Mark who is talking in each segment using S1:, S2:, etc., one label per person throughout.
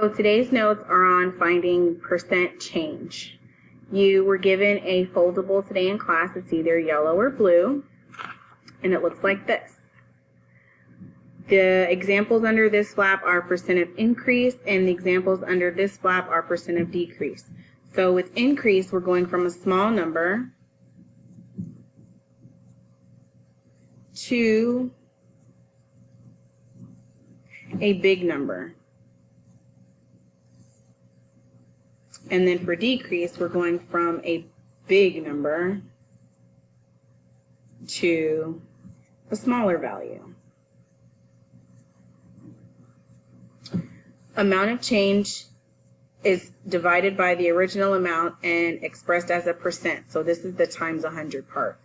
S1: So today's notes are on finding percent change. You were given a foldable today in class. It's either yellow or blue, and it looks like this. The examples under this flap are percent of increase, and the examples under this flap are percent of decrease. So with increase, we're going from a small number to a big number. And then for decrease, we're going from a big number to a smaller value. Amount of change is divided by the original amount and expressed as a percent. So this is the times 100 part.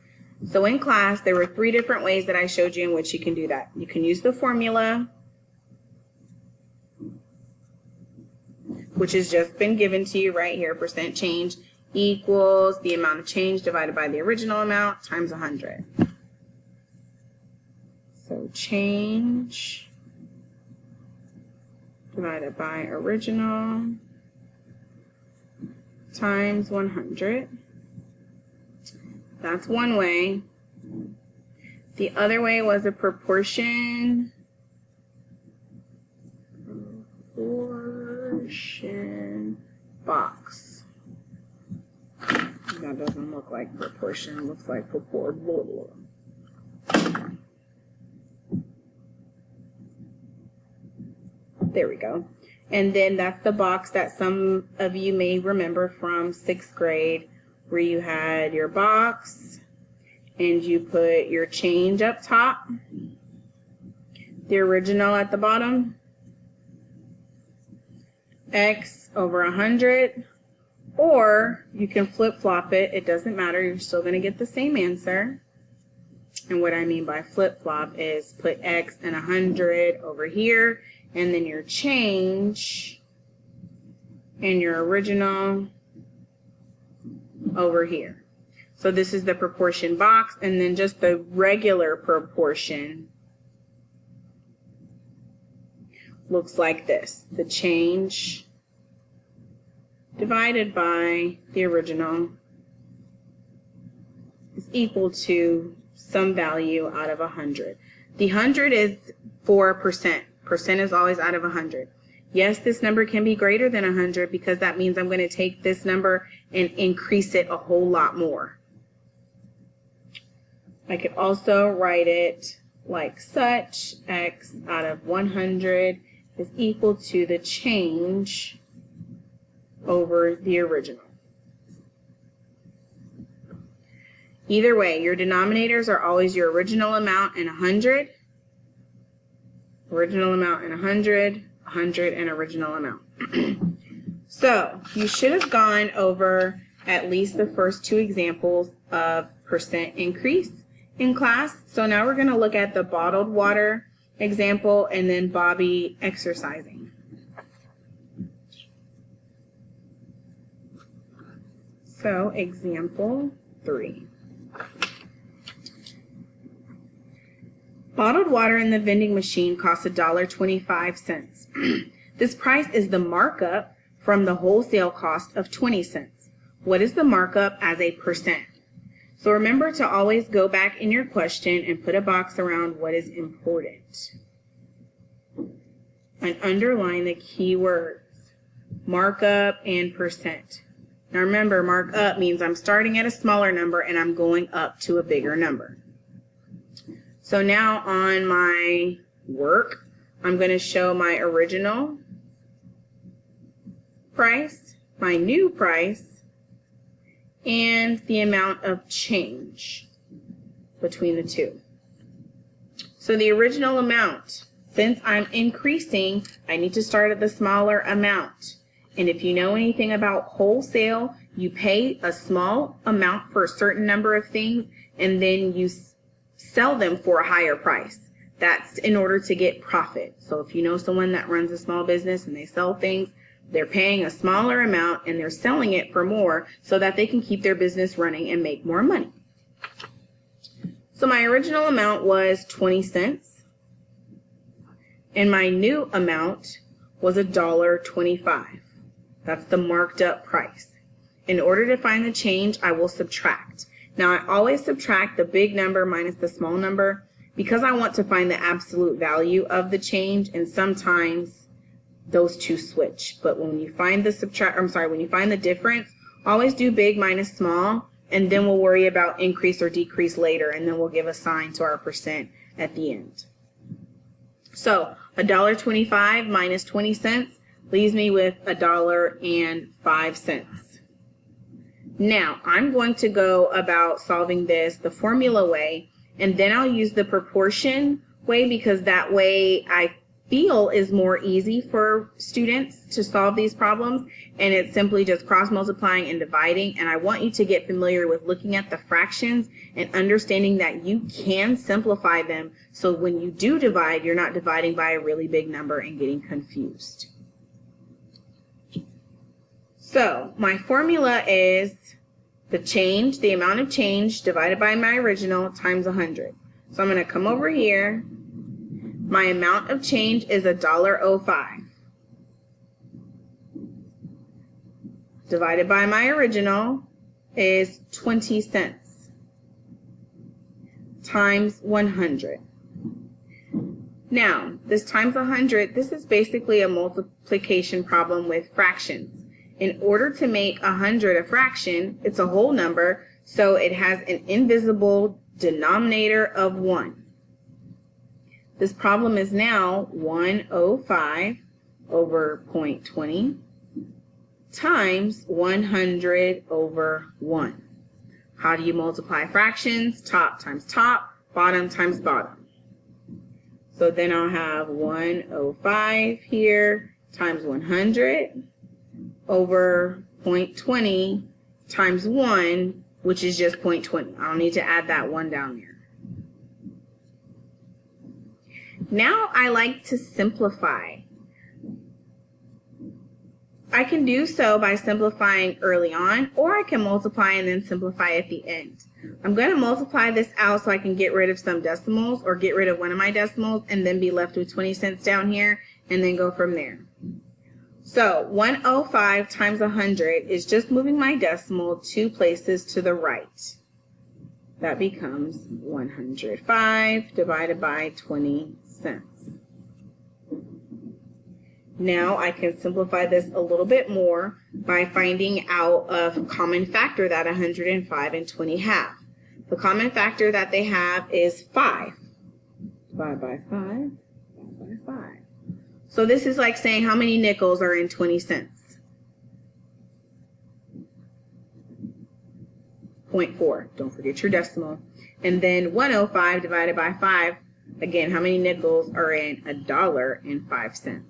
S1: So in class, there were 3 different ways that I showed you in which you can do that. You can use the formula, which has just been given to you right here. Percent change equals the amount of change divided by the original amount times 100. So change divided by original times 100. That's one way. The other way was a proportion box. That doesn't look like proportion, it looks like proportion. There we go. And then that's the box that some of you may remember from 6th grade, where you had your box and you put your change up top, the original at the bottom, X over 100, or you can flip-flop it. It doesn't matter. You're still going to get the same answer. And what I mean by flip-flop is put X and 100 over here, and then your change and your original over here. So this is the proportion box, and then just the regular proportion looks like this. The change divided by the original is equal to some value out of 100. The 100 is for percent. Percent is always out of 100. Yes, this number can be greater than 100 because that means I'm going to take this number and increase it a whole lot more. I could also write it like such. X out of 100 is equal to the change over the original. Either way, your denominators are always your original amount and 100, original amount and 100, 100 and original amount. So you should have gone over at least the first 2 examples of percent increase in class. So now we're going to look at the bottled water example and then Bobby exercising. So example 3. Bottled water in the vending machine costs $1.25. This price is the markup from the wholesale cost of 20 cents. What is the markup as a percent? So remember to always go back in your question and put a box around what is important. And underline the key words, markup and percent. Now remember, markup means I'm starting at a smaller number and I'm going up to a bigger number. So now on my work, I'm going to show my original price, my new price, and the amount of change between the two. So the original amount, since I'm increasing, I need to start at the smaller amount. And if you know anything about wholesale, you pay a small amount for a certain number of things, and then you sell them for a higher price. That's in order to get profit. So if you know someone that runs a small business and they sell things, they're paying a smaller amount and they're selling it for more so that they can keep their business running and make more money. So my original amount was 20 cents and my new amount was $1.25. That's the marked up price. In order to find the change, I will subtract. Now, I always subtract the big number minus the small number because I want to find the absolute value of the change, and sometimes those two switch. But when you find the when you find the difference, always do big minus small, and then we'll worry about increase or decrease later, and then we'll give a sign to our percent at the end. So $1.25 minus 20 cents leaves me with $1.05. Now, I'm going to go about solving this the formula way, and then I'll use the proportion way because that way I feel is more easy for students to solve these problems, and it's simply just cross multiplying and dividing. And I want you to get familiar with looking at the fractions and understanding that you can simplify them, so when you do divide, you're not dividing by a really big number and getting confused. So my formula is the amount of change divided by my original times 100. So I'm going to come over here. My amount of change is $1.05. Divided by my original is 20 cents times 100. Now, this times 100, this is basically a multiplication problem with fractions. In order to make 100 a fraction, it's a whole number, so it has an invisible denominator of 1. This problem is now 105 over 0.20 times 100 over 1. How do you multiply fractions? Top times top, bottom times bottom. So then I'll have 105 here times 100 over 0.20 times 1, which is just 0.20. I don't need to add that 1 down there. Now I like to simplify. I can do so by simplifying early on, or I can multiply and then simplify at the end. I'm going to multiply this out so I can get rid of some decimals or get rid of one of my decimals and then be left with 20 cents down here and then go from there. So 105 times 100 is just moving my decimal 2 places to the right. That becomes 105 divided by 20 cents. Now I can simplify this a little bit more by finding out a common factor that 105 and 20 have. The common factor that they have is 5. Divided by 5, divided by 5. So this is like saying how many nickels are in 20 cents? 0.4. Don't forget your decimal. And then 105 divided by 5. Again, how many nickels are in $1.05?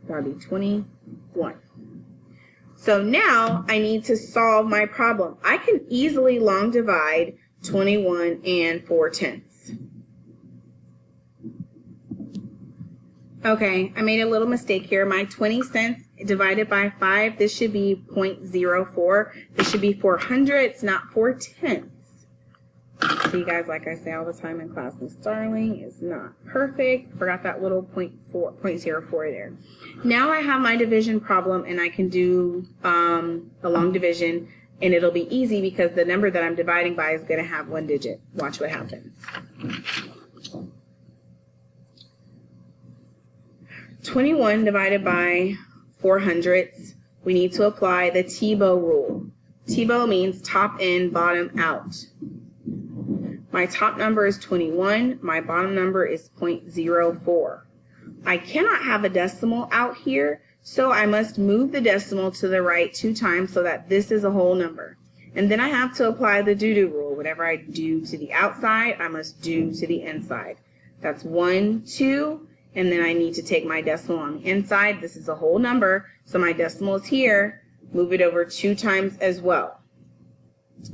S1: That'll be 21. So now I need to solve my problem. I can easily long divide 21 and 4/10. Okay, I made a little mistake here. My 20 cents divided by 5, this should be 0.04. This should be 400s, not 4/10. So you guys, like I say all the time in class, Miss Starling is not perfect. Forgot that little 0.04 there. Now I have my division problem, and I can do a long division, and it'll be easy because the number that I'm dividing by is going to have 1 digit. Watch what happens. 21 divided by 400ths. We need to apply the T-bow rule. T-bow means top in, bottom out. My top number is 21. My bottom number is 0.04. I cannot have a decimal out here, so I must move the decimal to the right 2 times so that this is a whole number. And then I have to apply the do-do rule. Whatever I do to the outside, I must do to the inside. That's 1, 2, and then I need to take my decimal on the inside. This is a whole number, so my decimal is here. Move it over 2 times as well.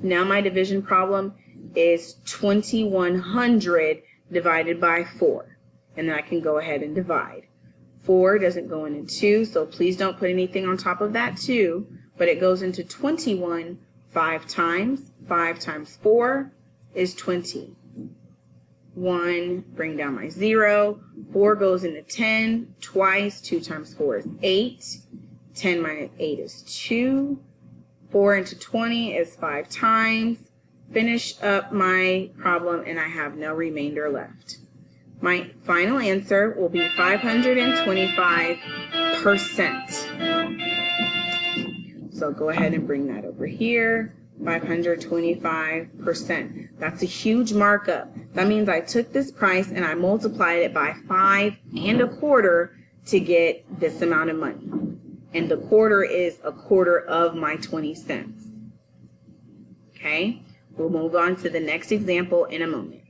S1: Now my division problem is 2100 divided by 4. And then I can go ahead and divide. 4 doesn't go into 2, so please don't put anything on top of that 2, but it goes into 21 5 times. 5 times 4 is 20. 1, bring down my 0. 4 goes into 10 twice. 2 times 4 is 8. 10 minus 8 is 2. 4 into 20 is 5 times. Finish up my problem, and I have no remainder left. My final answer will be 525%. So go ahead and bring that over here. 525%. That's a huge markup. That means I took this price and I multiplied it by 5 1/4 to get this amount of money. And the quarter is 1/4 of my 20 cents. Okay? We'll move on to the next example in a moment.